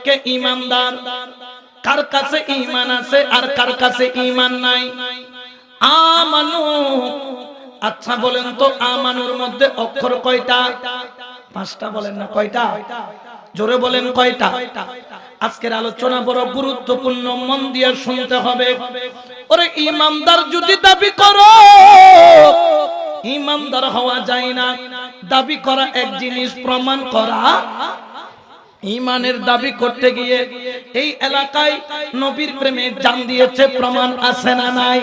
কে ঈমানদার, কার কাছে ঈমান আছে আর কার কাছে ঈমান নাই। আমানু, আচ্ছা বলেন তো আমানুর মধ্যে অক্ষর কয়টা? 5টা। বলেন না কয়টা? জোরে বলেন কয়টা? আজকের আলোচনা বড় গুরুত্বপূর্ণ, মন দিয়ে শুনতে হবে। ওরে ঈমানদার যদি দাবি করো, ঈমানদার হওয়া যায় না। দাবি করা এক জিনিস, প্রমাণ করা। ঈমানের দাবি করতে গিয়ে এই এলাকায় নবীর প্রেমে জান দিয়েছে, প্রমাণ আছে না নাই?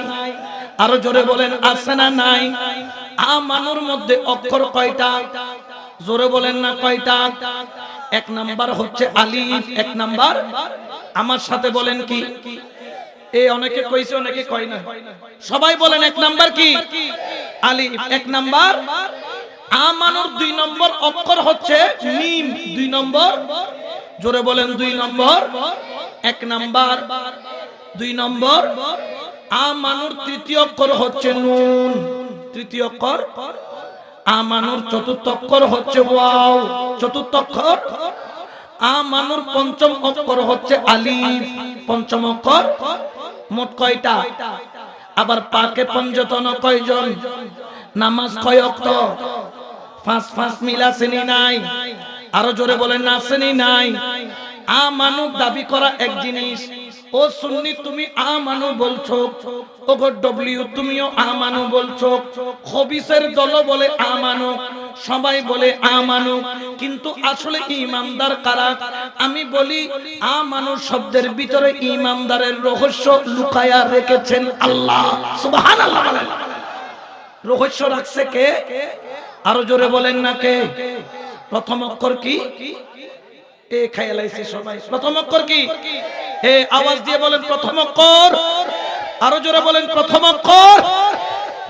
আরো জোরে বলেন আছে না নাই? আমানুর মধ্যে অক্ষর কয়টা? জোরে বলেন না কয়টা? 1 নাম্বার হচ্ছে আলিফ। 1 নাম্বার, আমার সাথে বলেন কি? এই অনেকে কইছে অনেকে কয় না, সবাই বলেন 1 নাম্বার কি? আলিফ। 1 নাম্বার। আমানুর 2 নম্বর অক্ষর হচ্ছে মিম। 2 নম্বর, জোরে বলেন 2 নম্বর। 1 নাম্বার, 2 নম্বর। আমানুর 3য় অক্ষর হচ্ছে নুন। 3য় অক্ষর। আমানুর 4র্থ অক্ষর হচ্ছে ওয়াও। 4র্থ অক্ষর। আমানুর 5ম অক্ষর হচ্ছে আলিফ। 5ম অক্ষর। মোট কয়টা? আবার পাকে পঞ্চতন কয়জন? নামাজ কয় ওয়াক্ত? 5 মিল আসেনি নাই? আরো জোরে বলেন না আসেনি নাই? আমানু দাবি করা এক জিনিস। ও সুন্নি তুমি আমানু বলছো, ও গো ডব্লিউ তুমিও আমানু বলছো, খবিসের দল বলে আমানু, সবাই বলে আমানু, কিন্তু আসলে ঈমানদার কারা? আমি বলি আমানু শব্দের ভিতরে ঈমানদারের রহস্য লুকায়া রেখেছেন আল্লাহ। সুবহানাল্লাহ বলেন। রহস্য রাখছে কে? আরো জোরে বলেন না কে? প্রথম অক্ষর কি? এ খায়ালাইছে সবাই। প্রথম অক্ষর কি? এ আওয়াজ দিয়ে বলেন প্রথম অক্ষর। আরো জোরে বলেন প্রথম অক্ষর।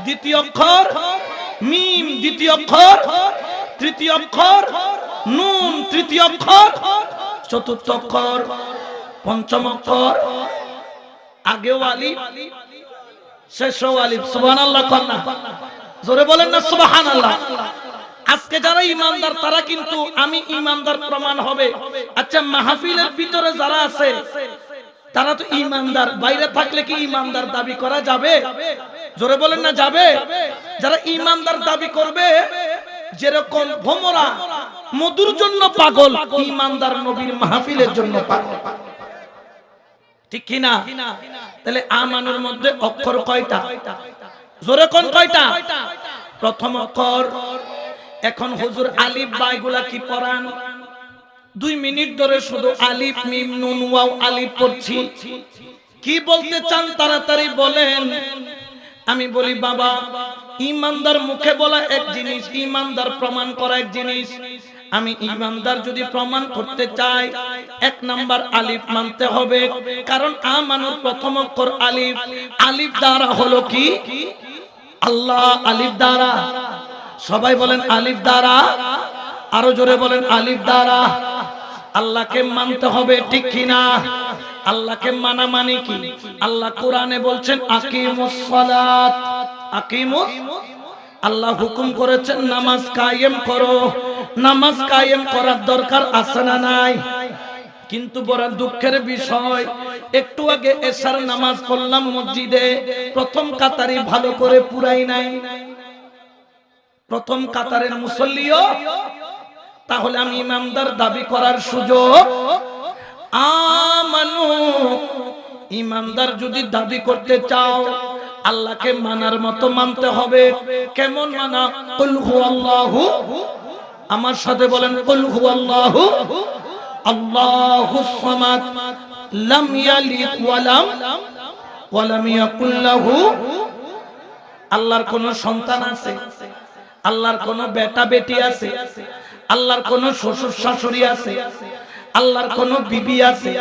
দ্বিতীয় অক্ষর মিম। দ্বিতীয় অক্ষর। তৃতীয় অক্ষর নুন। তৃতীয় অক্ষর। চতুর্থ অক্ষর। পঞ্চম অক্ষর। আগেও আলিফ, শেষও আলিফ। সুবহানাল্লাহ কন্না, জোরে বলেন না সুবহানাল্লাহ। আজকে যারা ঈমানদার তারা কিন্তু আমি ঈমানদার প্রমাণ হবে। আচ্ছা, মাহফিলের ভিতরে যারা আছে তারা তো ঈমানদার, বাইরে থাকলে কি ঈমানদার দাবি করা যাবে? জোরে বলেন না যাবে? যারা ঈমানদার দাবি করবে, যেরকম ভোমরা মধুর জন্য পাগল, ঈমানদার নবীর মাহফিলের জন্য পাগল। ঠিক কি না? তাহলে আমানুর মধ্যে অক্ষর কয়টা? জোরে কোন কয়টা? প্রথম অক্ষর। এখন হুজুর আলিফ বা এগুলা কি পড়ান? 2 মিনিট ধরে শুধু আলিফ মিম নুন ওয়াও আলিফ পড়ছি। কি বলতে চান তাড়াতাড়ি বলেন। আমি বলি বাবা, ঈমানদার মুখে বলা এক জিনিস, ঈমানদার প্রমাণ করা এক জিনিস। আমি ঈমানদার যদি প্রমাণ করতে চাই 1 নাম্বার আলিফ মানতে হবে, কারণ আমানুর প্রথম অক্ষর আলিফ। আলিফ দ্বারা হলো কি? আল্লাহ। আলিফ দ্বারা, সবাই বলেন আলিফ দ্বারা। আরো জোরে বলেন আলিফ দ্বারা। আল্লাহকে মানতে হবে, ঠিক কিনা? আল্লাহকে মানা মানে কি? আল্লাহ কোরআনে বলছেন আকিমুস সালাত। আকিমুস, আল্লাহ হুকুম করেছেন নামাজ কায়েম করো। নামাজ কায়েম করার দরকার আছে না নাই? কিন্তু বড় দুঃখের বিষয়, একটু আগে এশার নামাজ পড়লাম মসজিদে, প্রথম কাতারি ভালো করে পুরাই নাই। প্রথম কাতারের মুসল্লিও। তাহলে আমি ঈমানদার দাবি করার সুযোগ? আমানু, ঈমানদার যদি দাবি করতে চাও আল্লাহকে মানার মতো মানতে হবে। কেমন মানা? কুল হুয়াল্লাহু, আমার সাথে বলেন কুল হুয়াল্লাহু আল্লাহুস সামাদ লাম ইয়ালিদ ওয়া লাম ইয়াকুল লাহু। আল্লাহর কোন সন্তান আছে? আল্লাহর কোন বেটা বেটি আছে? আল্লাহর কোন শ্বশুর শাশুড়ি আছে? আল্লাহর কোন বিবি আছে?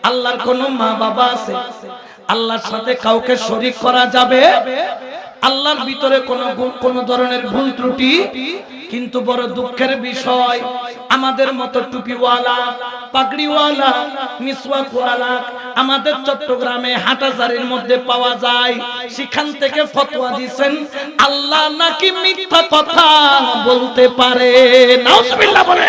আল্লাহর কোন মা বাবা আছে? আল্লাহর সাথে কাউকে শরীক করা যাবে? আল্লাহর ভিতরে কোন ধরনের ভুল ত্রুটি? কিন্তু বড় দুঃখের বিষয়, আমাদের মতো টুপিওয়ালা, পাগড়িওয়ালা, মিসওয়াকওয়ালা আমাদের চট্টগ্রামে হাটহাজারীর মধ্যে পাওয়া যায়। সেখান থেকে ফতোয়া দিবেন আল্লাহ নাকি মিথ্যা কথা বলতে পারে। নাউজুবিল্লাহ বলে।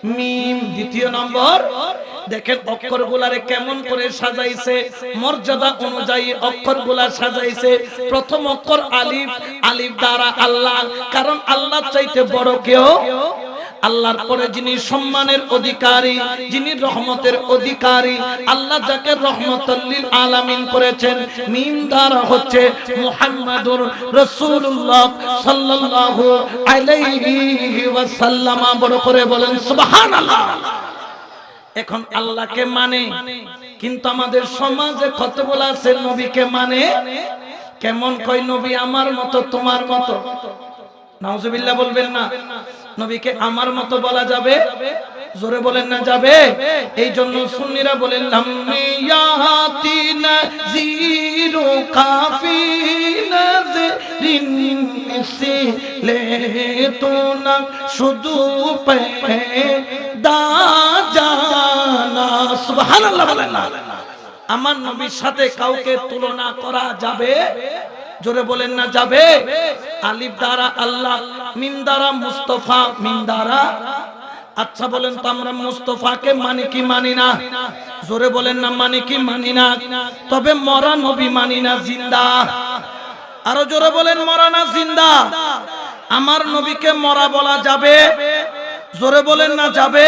মিম। দ্বিতীয় নম্বর, দেখেন অক্ষরগুলারে কেমন করে সাজাইছে, মর্যাদা অনুযায়ী অক্ষরগুলা সাজাইছে। প্রথম অক্ষর আলিফ, আলিফ দ্বারা আল্লাহ, কারণ আল্লাহ চাইতে বড় কেউ, আল্লাহর পরে যিনি সম্মানের অধিকারী, যিনি রহমতের অধিকারী, আল্লাহ যাকে রহমতুল লিল আলামিন করেছেন, মিম দ্বারা হচ্ছে মুহাম্মাদুর রাসূলুল্লাহ সাল্লাল্লাহু আলাইহি ওয়াসাল্লাম। বড় করে বলেন সুবহানাল্লাহ। এখন আল্লাহকে মানে, কিন্তু আমাদের সমাজে কতগুলো আছে নবীকে মানে, কেমন কয় নবী আমার মতো তোমার মতো, নাউজুবিল্লাহ বলবেন না। নবীকে আমার মতো বলা যাবে? জোরে বলেন না যাবে? এই জন্য সুন্নিরা বলেন লামিয়াতি নাযিরু কাফি নাযরিন মিসলে তুনা শুধু পে দা জানা। সুবহানাল্লাহ বলেন না। আমার নবীর সাথে কাউকে তুলনা করা যাবে? জোরে বলেন না যাবে? আলিফ দ্বারা আল্লাহ, মিম দ্বারা মুস্তাফা, মিম দ্বারা। আচ্ছা বলেন তো আমরা মুস্তাফাকে মানি কি মানি না? জোরে বলেন না মানি কি মানি না? তবে মরা নবী মানি না, জিন্দা। আরো জোরে বলেন মরা না জিন্দা? আমার নবীকে মরা বলা যাবে? জোরে বলেন না যাবে?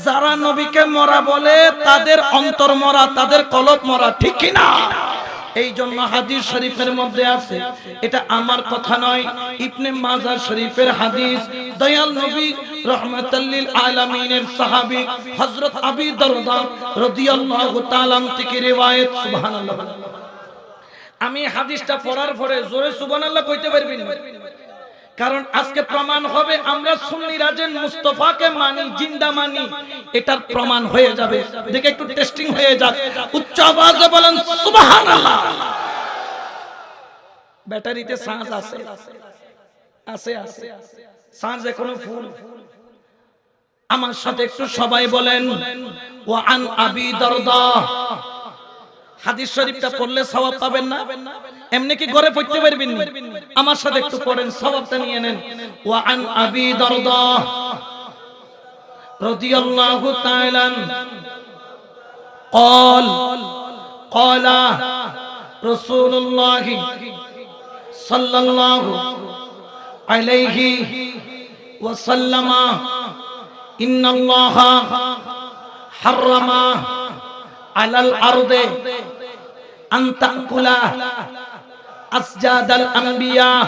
যারা নবীকে মরা বলে তাদের অন্তর মরা, তাদের কলব মরা, ঠিক কি না? এই জন্য হাদিস শরীফের মধ্যে আছে, এটা আমার কথা নয়, ইবনে মাজাহ শরীফের হাদিস, দয়াল নবী রাহমাতুল লিল আলামিনের সাহাবী হযরত আবু দারদা রাদিয়াল্লাহু তাআলা থেকে riwayat। সুবহানাল্লাহ। আমি হাদিসটা পড়ার পরে জোরে সুবহানাল্লাহ কইতে পারবেন না, কারণ আজকে প্রমাণ হবে আমরা সুন্নিরা যে মুস্তাফাকে মানি, জিন্দা মানি, এটার প্রমাণ হয়ে যাবে। দেখে একটু টেস্টিং হয়ে যাক, উচ্চ আওয়াজে বলেন সুবহানাল্লাহ। ব্যাটারিতে চার্জ আছে? আছে আছে, চার্জ এখনো ফুল। আমার সাথে একটু সবাই বলেন ওয়া আন আবি দারদা। হাদিস শরীফটা পড়লে সওয়াব পাবেন না? এমনি কি ঘরে পড়তে পারবেন না? আমার সাথে একটু পড়েন, সওয়াবটা নিয়ে নেন। ওয়া আন আবি দারদা রাদিয়াল্লাহু তাআলা قال قال رسول الله صلى الله عليه وسلم إن الله حرم على الأرض أن تأكل أسجاد الأنبياء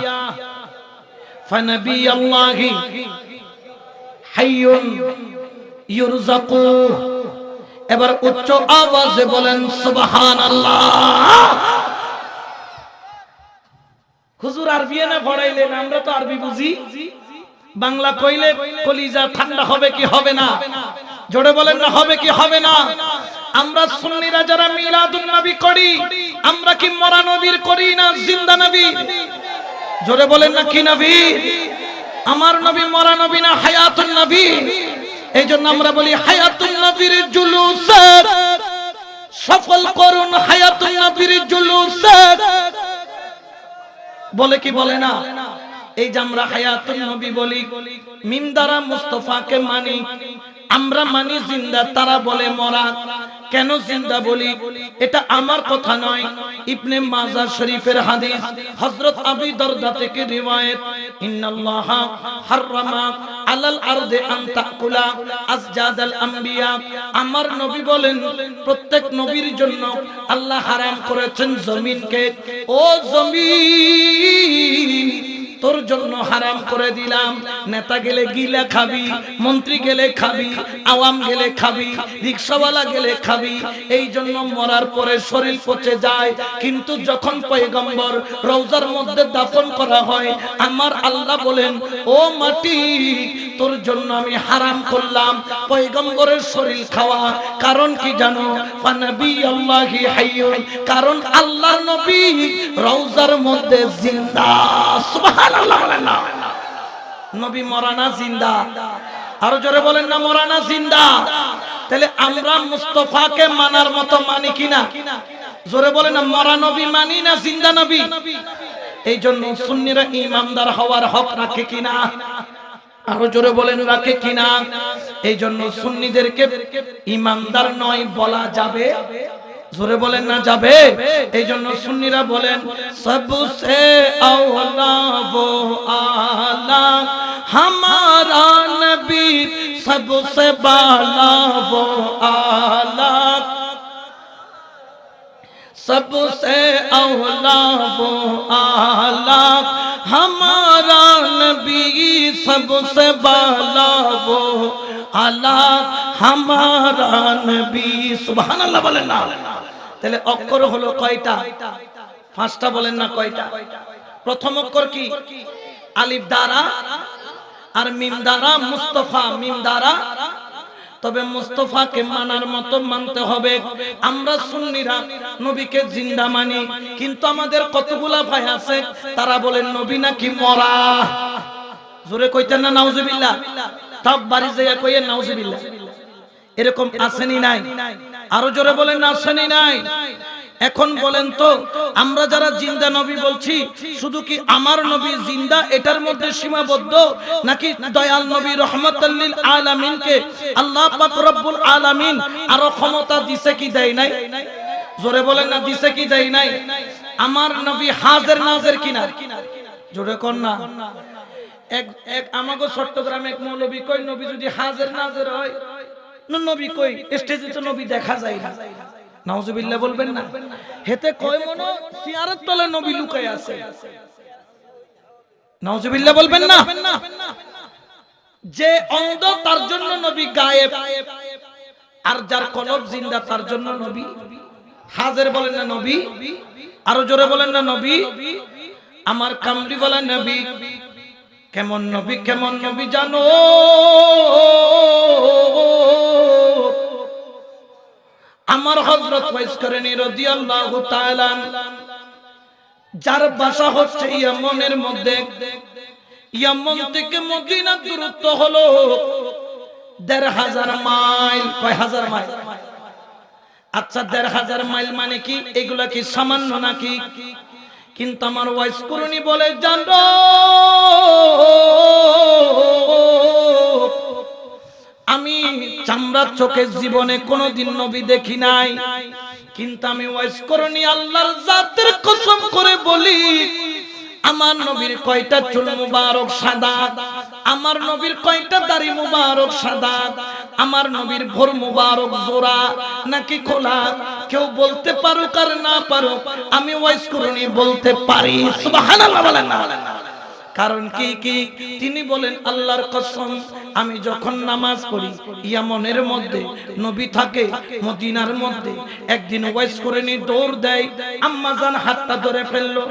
فنبي الله حي يرزق। এবার উচ্চ আওয়াজে বলেন সুবহানাল্লাহ। হুজুর আরবি না পড়াইলেন, আমরা তো আরবি বুঝি, বাংলা কইলে কলিজা ঠান্ডা হবে কি হবে না? জোরে বলেন না হবে কি হবে না? আমরা সুন্নিরা যারা মিলাদুন নবী করি, আমরা কি মরা নবীর করি না জিন্দা নবী? জোরে বলেন না কি নবী? আমার নবী মরা নবী না হায়াতুন নবী? এই জন্য আমরা বলি হায়াতুন নবীর জুলুস সফল করুন, হায়াতুন নবীর জুলুস। বলে কি বলে না? এই যে আমরা হায়াতুন নবী বলি, মিম দ্বারা মুস্তাফাকে মানি, আমরা মানি জিন্দা, তারা বলে মরা। কেন জিন্দা বলি? এটা আমার কথা নয়, ইবনে মাজাহ শরীফের হাদিস, হযরত আবু দারদা থেকে riwayat। ইন্নাল্লাহা হাররামা আলাল আরদি আন তাকুলা আসজাদাল আম্বিয়া। আমার নবী বলেন প্রত্যেক নবীর জন্য আল্লাহ হারাম করেছেন জমিনকে। ও জমিন, তোর জন্য হারাম করে দিলাম। নেতা গেলে গিলা খাবি, মন্ত্রী গেলে খাবি, আওয়াম গেলে খাবি, রিকশাওয়ালা গেলে খাবি। এই জন্য মরার পরে শরীর পচে যায়, কিন্তু যখন পয়গম্বর রওজার মধ্যে দাফন করা হয়, আমার আল্লাহ বলেন ও মাটি, তোর জন্য আমি হারাম করলাম পয়গম্বরের শরীর খাওয়া। কারণ কি জানো? ফানবী আল্লাহি হাইয়ুন, কারণ আল্লাহর নবী রওজার মধ্যে জিন্দা। সুবহানাল্লাহ বলেন না? নবী মরা না জিন্দা? আরো জোরে বলেন না মরা না জিন্দা? তাহলে আমরা মুস্তাফাকে মানার মতো মানি কিনা? জোরে বলেন না মরা নবী মানি না জিন্দা নবী? এই জন্য সুন্নিরা ইমানদার হওয়ার হক রাখে কিনা? আরো জোরে বলেন রাখে কিনা? এই জন্য সুন্নিদেরকে ইমানদার নয় বলা যাবে? জোরে বলেন না যাবে? এই জন্য সুন্নিরা বলেন সবসে আওলা वो आला हमारा नबी सबसे बाला वो आला सबसे औला वो आला हमारा नबी सबसे बाला वो आला हमारा नबी सुबहानाल्लाह বলেন না? তাহলে অক্ষর হলো কয়টা? পাঁচটা। বলেন না কয়টা? প্রথম অক্ষর কি? আলিফ দ্বারা আর মিম দ্বারা মুস্তাফা, মিম দ্বারা। তবে মুস্তাফাকে মানার মতো মানতে হবে। আমরা সুন্নিরা নবীকে জিন্দা মানি, কিন্তু আমাদের কতগুলা ভাই আছে তারা বলেন নবী নাকি মরা। জোরে কইতেন না নাউজুবিল্লাহ? সব বাড়ি যাইয়া কইয়ে নাউজুবিল্লাহ। এরকম আসেনি নাই? আরো জোরে বলেন না আসেনি নাই? এখন বলেন তো, আমরা যারা জিন্দা নবী বলছি, শুধু কি আমার নবী জিন্দা এটার মধ্যে সীমাবদ্ধ, নাকি দয়াল নবী রহমাতুল লিল আলামিনকে আল্লাহ পাক রব্বুল আলামিন আরো ক্ষমতা দিছে কি দেয় নাই? জোরে বলেন না, দিছে কি দেয় নাই? আমার নবী হাজির নাজির কিনা? জোরে কোন না? এক আমাগো চট্টগ্রামে এক মৌলবী কই নবী যদি হাজির নাজির হয়, নবী কই স্টেজে তো নবী দেখা যায় না। নাউজুবিল্লাহ বলবেন না? হেতে কয় মনো চেয়ারের তলে নবী লুকায় আছে। নাউজুবিল্লাহ বলবেন না? যে অন্ধ তার জন্য নবী গায়েব, আর যার কলব জিন্দা তার জন্য নবী হাজির। বলেন না নবী? আরো জোরে বলেন না নবী? আমার কামলি বলেন নবী কেমন নবী, কেমন নবী জানো? আমার হযরত ওয়াইস করনী রাদিয়াল্লাহু তাআলা, যার বাসা হচ্ছে ইয়ামনের মধ্যে, ইয়ামন থেকে মদিনা দূরত্ব হলো ১৫০০ মাইল। কয় হাজার মাইল? আচ্ছা ১৫০০ মাইল মানে কি? এগুলা কি সামান্য নাকি? কিন্তু আমার ওয়াইস করনী বলে জানো, আমি চামড়ার চোখে জীবনে কোনোদিন নবী দেখি নাই, কিন্তু আমি ওয়াইস করনী আল্লাহর জাতের কসম করে বলি, আমার নবীর কয়টা চুল মুবারক সাদা, আমার নবীর কয়টা দাড়ি মুবারক সাদা, আমার নবীর ভোর মুবারক জোড়া নাকি খোলা, কেউ বলতে পারুক আর না পারুক, আমি ওয়াইস করনী বলতে পারি। সুবহানাল্লাহ বলেন না? কারণ কি কি? তিনি বলেন আল্লাহর কসম, আমি যখন নামাজ পড়ি ইয়ামনের মধ্যে নবী থাকে মদিনার মধ্যে, একদিন ওয়াইস করনী দৌড় দেয়, আম্মা জান হাতটা ধরে ফেললো।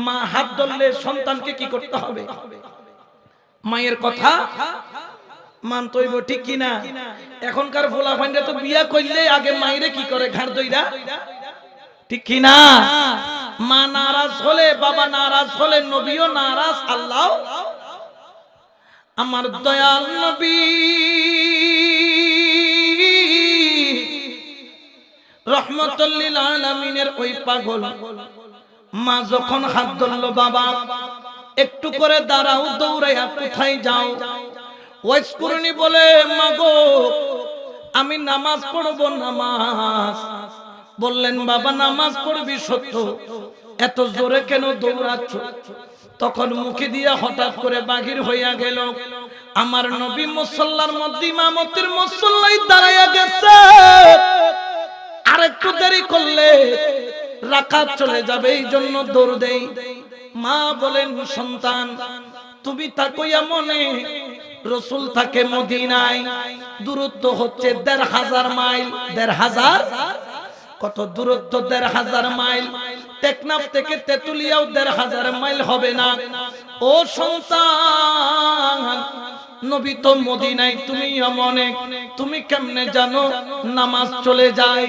মা হাত ধরলে সন্তানকে কি করতে হবে? মায়ের কথা মানতে হইব, ঠিক কি না? এখনকার ফোলা ফান্ডা তো বিয়া করলে আগে মায়েরে কি করে? ঘাড় দইরা, ঠিক কি না? মা নারাজ হলে, বাবা নারাজ হলে, নবীও নারাজ, আল্লাহ। আমার দয়াল নবী রহমাতুল লিল আলামিনের ওই পাগল মা যখন হাত ধরলো, বাবা একটু করে দাঁড়াও, দৌড়াইয়া কোথায় যাও? ওয়াইস করনী বলে, মাগো আমি নামাজ পড়বো। নামাজ? বললেন বাবা নামাজ পড়বি সত্য, এত জোরে কেন দৌড়াচ্ছ? তখন মুখে দিয়ে হঠাৎ করে বাহির হইয়া গেল, আমার নবী মুসাল্লার মধ্যে ইমামতির মুসল্লায় দাঁড়াইয়া গেছে, আর একটু দেরি করলে রাকাত চলে যাবে, এই জন্য দৌড় দেই। মা বলেন সন্তান তুমি থাকো মনে, রাসূল থাকে মদিনায়, দূরত্ব হচ্ছে ১৫০০ মাইল। ১৫০০? কত দূরত্ব? ১৫০০ মাইল। টেকনাফ থেকে তেতুলিয়াও ১৫০০ মাইল হবে না। ও সন্তান নবী তো মদিনায়, তুমি এমনে, তুমি কেমনে জানো নামাজ চলে যায়?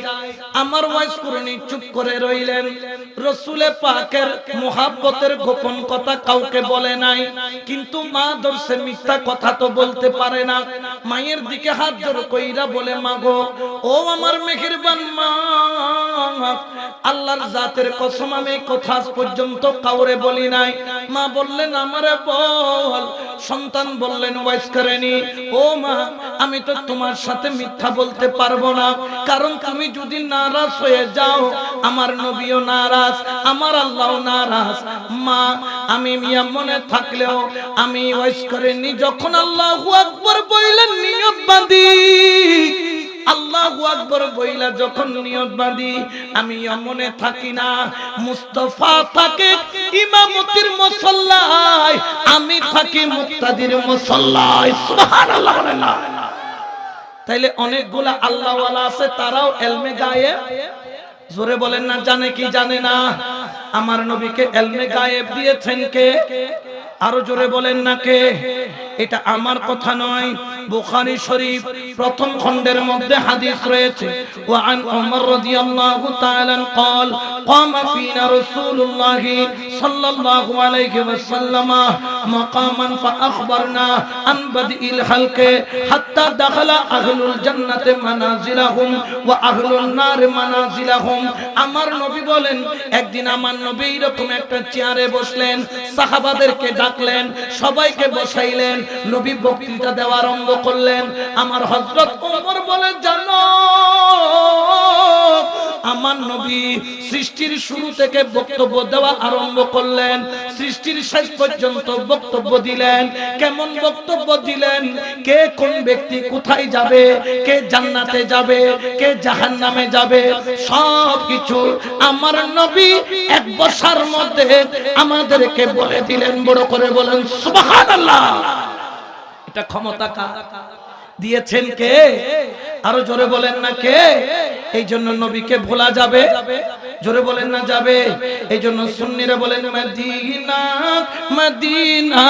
আমার ওয়াইস কুরনি চুপ করে রইলেন। রাসূলে পাকের মুহাব্বতের গোপন কথা কাউকে বলে নাই, কিন্তু মা দর্শে মিথ্যা কথা তো বলতে পারে না। মায়ের দিকে হাত জোর কইরা বলে, মা গো, ও আমার মেহেরবান মা, আল্লাহর জাতের কসম আমি কথা আজ পর্যন্ত কাউরে বলি নাই। মা বললেন, আমারে বল। সন্তান বললেন ওয়াইস করেনি, ও মা, আমি তো তোমার সাথে মিথ্যা বলতে পারবো না, কারণ তুমি যদি নারাজ হয়ে যাও, আমার নবীও নারাজ, আমার আল্লাহও নারাজ। মা, আমি মিয়া মনে থাকলেও আমি ওয়াইস করেনি। যখন আল্লাহু আকবার বললেন নিয়ত বাঁধি, আল্লাহু আকবার বইলা যখন নিয়ত বাঁধি, আমি মনে থাকি না। মুস্তাফা থাকে ইমামতির মুসাল্লায়, আমি থাকি মুক্তাদির মুসাল্লায়। সুবহানাল্লাহ বলেন না? তাইলে অনেকগুলা আল্লাহওয়ালা আছে, তারাও ইলমে গায়েব, জোরে বলেন না, জানে কি জানে না? আমার নবীকে ইলমে গায়েব দিয়েছেন কে? আরো জোরে বলেন না কে? এটা আমার কথা নয়, বুখারী শরীফ প্রথম খণ্ডের মধ্যে হাদিস রয়েছে। ওয়া আন উমর রাদিয়াল্লাহু তাআলা قال قام فينا رسول الله صلى الله عليه وسلم مقاما فاخبرنا عن بدء الخلق حتى دخل اهل الجنه منازلهم واهل النار منازلهم। আমার নবী বলেন, একদিন আমার নবী এরকম একটা চেয়ারে বসলেন, সাহাবাদেরকে ডাকলেন, সবাইকে বসাইলেন, নবী বক্তৃতা দেওয়া আরম্ভ করলেন। আমার হযরত ওমর বলে, জানো আমার নবী সৃষ্টির শুরু থেকে বক্তব্য দেওয়া আরম্ভ করলেন, সৃষ্টির শেষ পর্যন্ত বক্তব্য দিলেন। কেমন বক্তব্য দিলেন? কে কোন ব্যক্তি কোথায় যাবে, কে জান্নাতে যাবে, কে জাহান্নামে যাবে, সব কিছু আমার নবী এক বসার মধ্যে আমাদেরকে বলে দিলেন। বড় করে বলেন সুবহানাল্লাহ। এটা ক্ষমতা কার দিয়েছেন? কে? আরো জোরে বলেন না কে? এই জন্য নবীকে ভোলা যাবে? জোরে বলেন না যাবে? এই জন্য সুন্নিরা বলেন, মদিনা মদিনা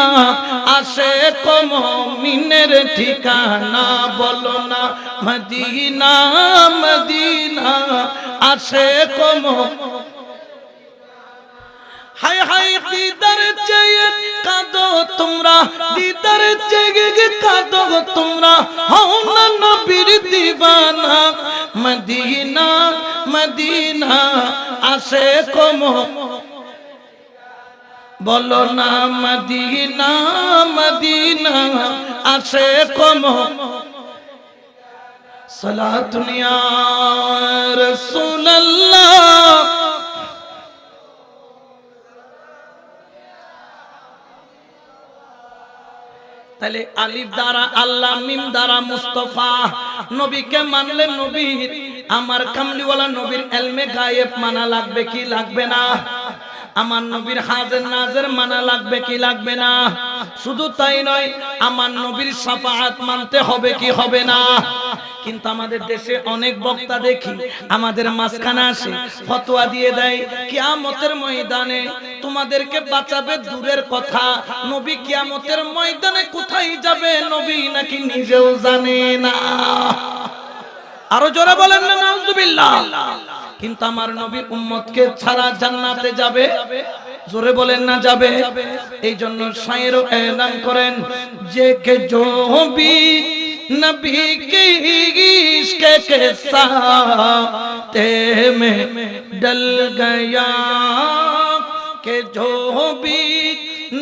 আশিক মুমিনের ঠিকানা, বলো না মদিনা মদিনা আশিক মুমিন। হায় হায় দিদার চেয়ে কাঁদো তোমরা, দিদার চেয়ে কাঁদো তোমরা, হও না নবীর দিওয়ানা। মদিনা মদিনা আশিক বলো না মদিনা মদিনা আশিক সালাতুন ইয়া রাসূলুল্লাহ। তাহলে আলিফ দ্বারা আল্লাহ, মিম দ্বারা মুস্তাফা। নবীকে মানলে নবীর, আমার কামলিওয়ালা নবীর ইলমে গায়েব মানা লাগবে কি লাগবে না? আমার নবীর হাজির নাজির মানা লাগবে কি লাগবে না? শুধু তাই নয়, আমার নবীর শাফাআত মানতে হবে কি হবে না? কিন্তু আমাদের দেশে অনেক বক্তা দেখি আমাদের মাঝখানে আসে, ফতোয়া দিয়ে দেয় কিয়ামতের ময়দানে তোমাদেরকে বাঁচাবে দূরের কথা, নবী কিয়ামতের ময়দানে কোথায় যাবে নবী নাকি নিজেও জানে না। আরো জোরে বলেন না নাউজুবিল্লাহ। কিন্তু আমার নবীর উম্মতকে ছাড়া জান্নাতে যাবে? জোরে বলেন না যাবে? এই জন্য শায়েরও এলান করেন যে কে जो भी नबी के इश्क के साथे में डल गया, के जो भी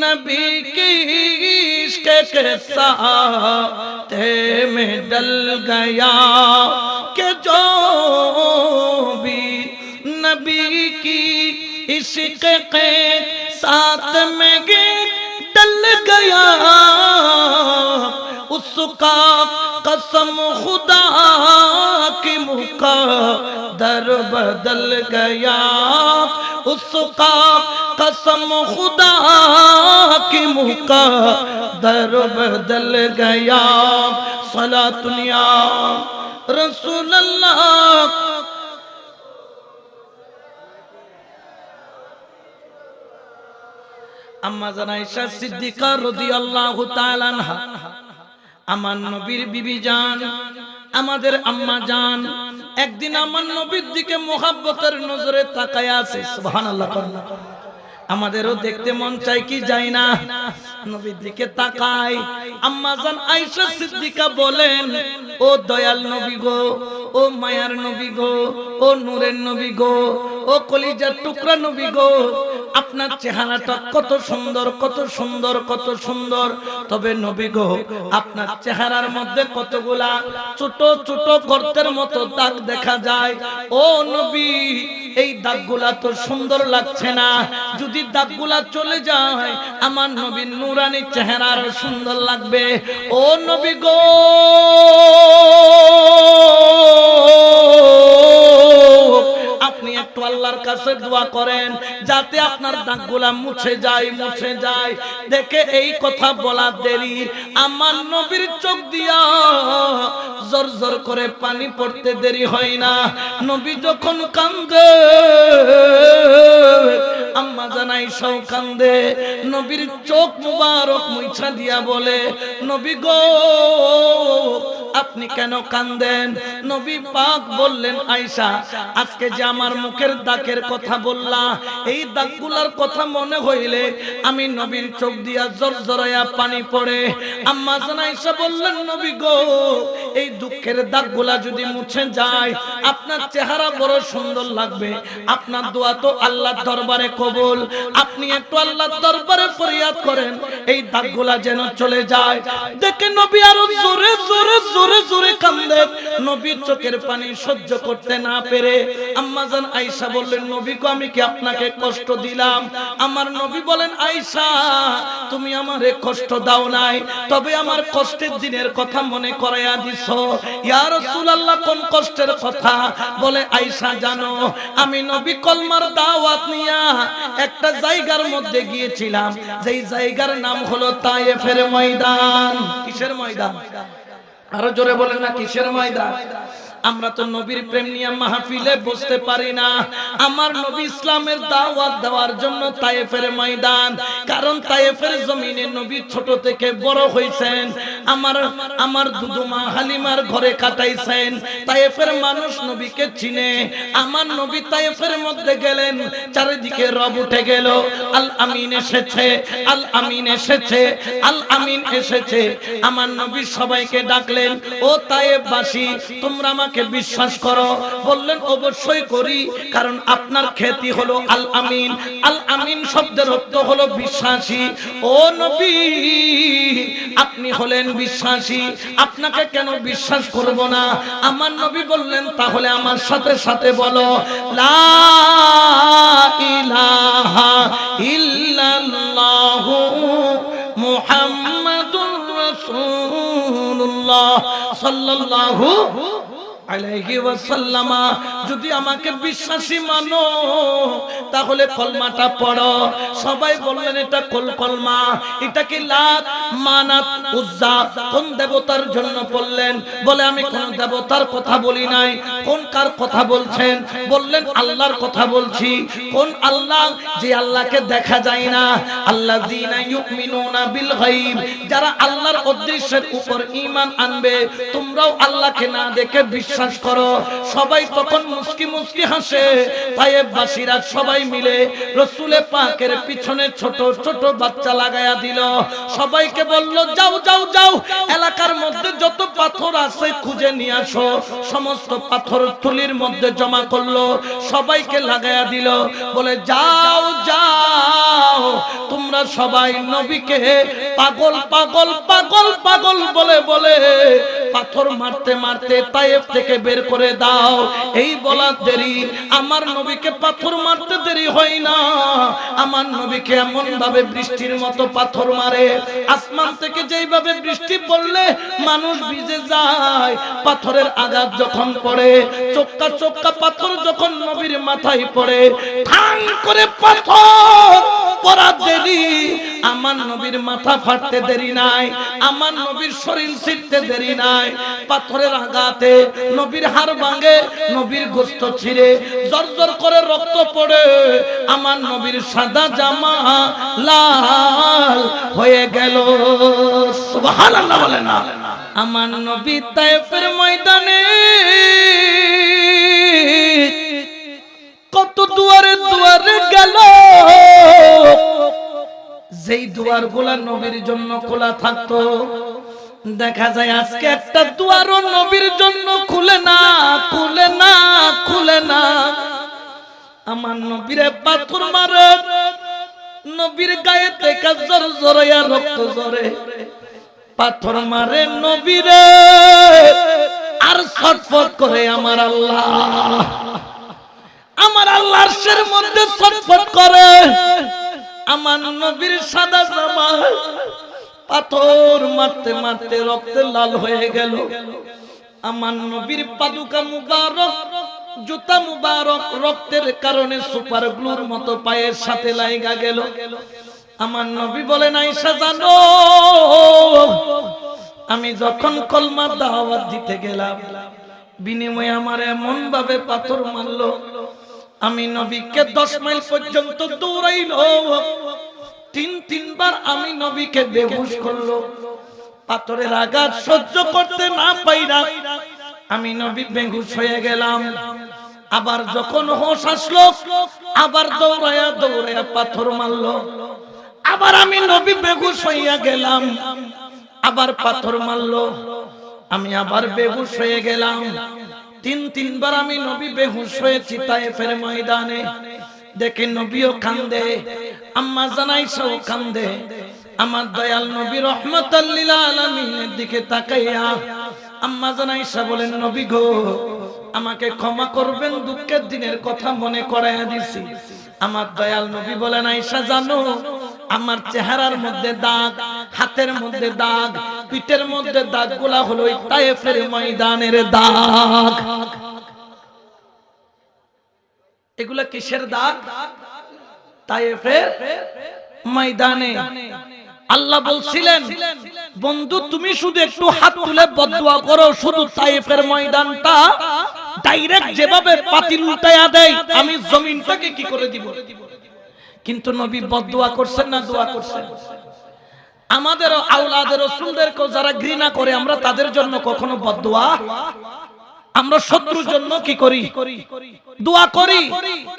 नबी के इश्क के साथे में डल गया, के जो भी नबी की इश्क के साथ में डल गया, उसका कसम खुदा की मुक़द्दर बदल गया, उसका कसम खुदा की मुक़द्दर बदल गया। सलातुन या रसूल अल्लाह। আম্মা জান আয়েশা সিদ্দিকা রাদিয়াল্লাহু তাআলা আনহা আমার নবীর বিবি জান, আমাদের আম্মা জান একদিন আমার নবীর দিকে মোহাব্বতের নজরে তাকায় আছে। সুবহানাল্লাহ। আমাদেরও দেখতে মন চাই কি যায় না? নবীর দিকে তাকায়। আম্মা জান আয়েশা সিদ্দিকা বলেন, ও দয়াল নবী গো, ও মায়ার নবী গো, ও নূরের নবী গো, ও কলিজার টুকরা নবী গো, আপনার চেহারাটা কত সুন্দর, কত সুন্দর, কত সুন্দর। তবে নবী গো, আপনার চেহারার মধ্যে কতগুলা ছোট ছোট গর্তের মতো দাগ দেখা যায়। ও নবী, এই দাগগুলা তো সুন্দর লাগছে না। যদি দাগগুলা চলে যায় আমার নবীর নূরানি চেহারা আরো সুন্দর লাগবে। ও নবী গো, আপনি একটু আল্লাহর কাছে দোয়া করেন যাতে আপনার দাগগুলা মুছে যায়, মুছে যায়। দেখে এই কথা বলা দেরি, আমার নবীর চোখ দিয়া জোর জোর করে পানি পড়তে দেরি হয় না। নবী যখন কান্দে আম্মা জান আয়েশাও কান্দে। নবীর চোখ মুবারক মুছা দিয়া বলে, নবী গো, আপনি কেন কান্দেন? নবী পাক বললেন, আয়েশা, আজকে যে আমার মুখের দাগের কথা বললা, এই দাগগুলার কথা মনে হইলে আমি নবীর চোখ দিয়া জরজরায়া পানি পড়ে। আম্মা জান আয়েশা বললেন, নবী গো, এই দুঃখের দাগগুলা যদি মুছে যায় আপনার চেহারা বড় সুন্দর লাগবে। আপনার দোয়া তো আল্লাহর দরবারে কবুল। আপনি একটু আল্লাহর দরবারে ফরিয়াদ করেন এই দাগগুলা যেন চলে যায়। দেখে নবী আরো জোরে জোরে জোরে জোরে কান্দে। নবীর চোখের পানি সহ্য করতে না পেরে আম্মা জান আয়েশা বললেন, নবী গো, আমি কি আপনাকে কষ্ট দিলাম? আমার নবী বলেন, আয়েশা, তুমি আমারে কষ্ট দাও নাই, তবে আমার কষ্টের দিনের কথা মনে করাইয়া দিছো। ইয়া রাসূলুল্লাহ, কোন কষ্টের কথা? বলে, আয়েশা জানো, আমি নবী কলমার দাওয়াত নিয়া একটা জায়গার মধ্যে গিয়েছিলাম, যেই জায়গার নাম হলো তায়েফের ময়দান। কিসের ময়দান? আরো জোরে বলেন না, কিসের ময়দান? আমরা তো নবীর প্রেম নিয়ে মাহফিলে বসতে পারি না। আমার নবী ইসলামের দাওয়াত দেওয়ার জন্য তায়েফের ময়দান, কারণ তায়েফের জমিনে নবী ছোট থেকে বড় হয়েছেন। আমার দুদুমা হালিমার ঘরে কাটাইছেন। তায়েফের মানুষ নবীকে চিনে। আমার নবী তায়েফের মধ্যে গেলেন, চারিদিকে রব উঠে গেল, আল আমিন এসেছে, আল আমিন এসেছে, আল আমিন এসেছে। আমার নবী সবাইকে ডাকলেন, ও তায়েফবাসী, তোমরা আমাকে বিশ্বাস করো? বললেন, অবশ্যই করি, কারণ আপনার খ্যাতি হলো আল আমিন। আল আমিন শব্দের অর্থ হলো বিশ্বাসী। ও নবী, আপনি হলেন বিশ্বাসী, আপনাকে কেন বিশ্বাস করব না? আমার নবী বললেন, তাহলে আমার সাথে সাথে বলো, লা ইলাহা ইল্লাল্লাহু মুহাম্মাদুর রাসূলুল্লাহ সাল্লাল্লাহু আলাইহি ওয়াসাল্লাম। যদি আমাকে বিশ্বাসী মানো তাহলে কলমাটা পড়ো। সবাই বললেন, এটা কলমা, এটা কি লাত, মানাত, উজ্জা কোন দেবতার জন্য পড়লেন? বলে, আমি কোন দেবতার কথা বলি নাই। কোন কার কথা বলছেন? বললেন, আল্লাহর কথা বলছি। কোন আল্লাহ? যে আল্লাহকে দেখা যায় না। আল্লাযীনা ইউমিনুনা বিল গায়ব, যারা আল্লাহর অদৃশ্যের উপর ঈমান আনবে। তোমরাও আল্লাহকে না দেখে বিশ্বাস করো। সবাই তখন মুস্কি মুস্কি হাসে। তায়েফবাসীরা সবাই মিলে রাসূলে পাকের পিছনে ছোট ছোট বাচ্চা লাগায়া দিল। সবাইকে বলল, যাও যাও যাও, এলাকার মধ্যে যত পাথর আছে খুঁজে নিয়ে আসো। সমস্ত পাথর তুলির মধ্যে জমা করলো, সবাইকে লাগায়া দিল। বলে, যাও যাও, তোমরা সবাই নবীকে পাগল পাগল পাগল পাগল বলে বলে পাথর মারতে মারতে তায়েফ থেকে বের করে দাও। এই বলা দেরি, আমার নবীকে পাথর মারতে দেরি হয় না। আমার নবীকে এমন ভাবে বৃষ্টির মতো পাথর মারে, আসমান থেকে যেইভাবে বৃষ্টি পড়লে মানুষ ভিজে যায়, পাথরের আঘাত যখন পড়ে, চোক্কা চোক্কা পাথর যখন নবীর মাথায় পড়ে, ঠাং করে পাথর পড়া দেরি, আমার নবীর মাথা ফাটতে দেরি নাই, আমার নবীর শরীর ছিঁড়তে দেরি নাই। পাথরের আঘাতে নবীর হাড় ভাঙে, নবীর গোশত ছিঁড়ে জর্জর করে রক্ত পড়ে, আমার নবীর সাদা জামা লাল হয়ে গেল। সুবহানাল্লাহ বলে না। আমার নবী তায়েফের ময়দানে কত দুয়ারে দুয়ারে গেল, যেই দুয়ারগুলা নবীর জন্য খোলা থাকতো, দেখা যায় আজকে একটা দুয়ারও নবীর জন্য খুলে না, খুলে না, খুলে না। আমার নবীরে পাথর মারে, নবীর গায়ে থেকে জোর জোরাইয়া রক্ত ঝরে, পাথর মারে নবীরে, আর ছটফট করে আমার আল্লাহ, আমার আল্লাহর আরশের মধ্যে ছটফট করে। আমার নবীর সাদা জামা পাথর মারতে মারতে রক্তে লাল হয়ে গেল। আমার নবীর পাদুকা মুবারক, জুতা মুবারক রক্তের কারণে সুপার গ্লুর মতো পায়ের সাথে লাগা গেল। আমার নবী বলেন, আয়েশা জানো, আমি যখন কলমার দাওয়াত দিতে গেলাম, বিনিময়ে আমার এমন ভাবে পাথর মারলো, আমি নবীকে 10 মাইল পর্যন্ত দৌড়াইলো, তিনবার আমি নবীকে বেহুশ করলো। পাথরের আঘাত সহ্য করতে না পাইরা আমি নবী বেহুশ হয়ে গেলাম। আবার যখন হোশ আসলো, আবার দৌড়ায়া দৌড়ায়া পাথর মারলো, আবার আমি নবী বেহুশ হইয়া গেলাম, আবার পাথর মারলো, আমি আবার বেহুশ হয়ে গেলাম। তিনবার আমি নবী বেহুশ হয়েছি তায়েফের ময়দানে। দেখে নবীও কান্দে, আম্মা জান আয়েশাও কান্দে। আমার দয়াল নবী রাহমাতাল লিল আলামিনের দিকে তাকাইয়া আম্মা জান আয়েশা বলেন, নবী গো, আমাকে ক্ষমা করবেন, দুঃখের দিনের কথা মনে করাইয়া দিছি। আমার দয়াল নবী বলেন, আয়েশা জানো, আমার চেহারার মধ্যে দাগ, হাতের মধ্যে দাগ, পিঠের মধ্যে দাগগুলা হলো ওই তায়েফের ময়দানের দাগ। এগুলা কিসের দাগ? তায়েফের ময়দানে। আল্লাহ বলছিলেন, বন্ধু তুমি শুধু একটু হাত তুলে বদদুয়া করো, শুধু তায়েফের ময়দানটা ডাইরেক্ট যেভাবে পাতিল উল্টায়া দেয়, আমি জমিনটাকে কি করে দিব। কিন্তু নবী বদদুয়া করছেন না দোয়া করছেন? আমাদের আওলাদে রাসূলদেরকে যারা ঘৃণা করে, আমরা তাদের জন্য কখনো বদদুয়া, আমরা শত্রুর জন্য কি করি? দোয়া করি।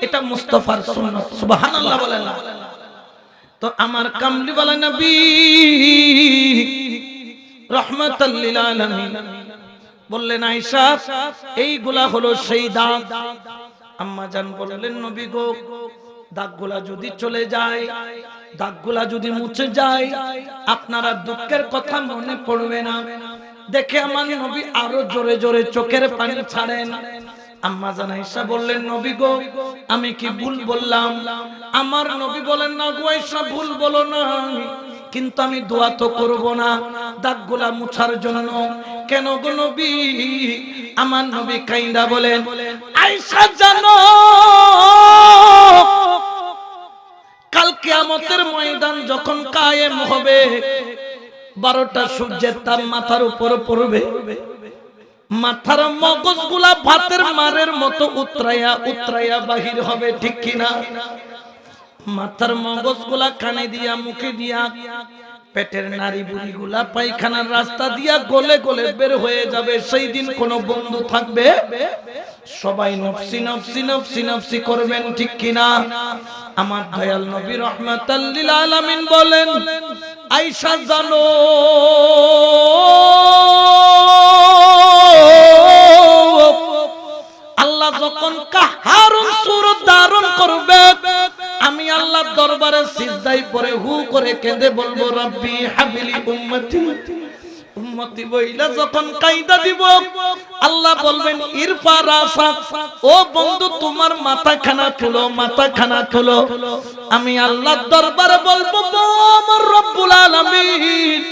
এটা মুস্তাফার সুন্নাত। সুবহানাল্লাহ বলেন না? তো আমার কামলিওয়ালা নবী রাহমাতাল লিল আলামিন বললেন, আয়েশা এইগুলা হলো সেই দাগ। আম্মা জান বললেন, নবী গো, দাগগুলা যদি চলে যায়, দাগগুলা যদি মুছে যায়, আপনারা দুঃখের কথা মনে পড়বে না। দেখে আমার নবী আরো জোরে জোরে চোখের পানি ছাড়েন। আম্মা জান আয়েশা বললেন, নবী গো, আমি কি ভুল বললাম? আমার নবী বলেন, না গো আয়েশা, ভুল বলো না, কিন্তু আমি দোয়া তো করব না দাগগুলা মুছার জন্য। কেন গো নবী? আমার নবী কাইন্দা বলেন, আয়েশা জানো, কাল কিয়ামতের ময়দান যখন কায়েম হবে, 12টা সূর্যের তাপ মাথার উপর পড়বে, মাথার মগজগুলা ভাতের মারের মতো উতরাইয়া উতরাইয়া বাহির হবে, ঠিক কিনা? মাথার মগজগুলা কানে দিয়া, মুখে দিয়া, পেটের নারী বুড়িগুলা পায়খানার রাস্তা দিয়া গলে গলে বের হয়ে যাবে। সেই দিন কোন বন্ধু থাকবে? সবাই নফসি নফসি নফসি নফসি করবেন, ঠিক কিনা? আমার দয়াল নবী রাহমাতাল লিল আলামিন বলেন, আয়েশা জানো, আল্লাহ যখন কাহারুন সূরত ধারণ করবে, আমি আল্লাহর দরবারে সিজদায় পড়ে হু করে কেঁদে বলবো, রব্বি হাবলি উম্মতি। উম্মতি বইলা যখন কাইদা দিব, আল্লাহ বলবেন, ইরফা রাসাক, ও বন্ধু তোমার মাথাখানা তুলো, মাথাখানা তুলো। আমি আল্লাহর দরবারে বলবো, আমার রব্বুল আলামিন,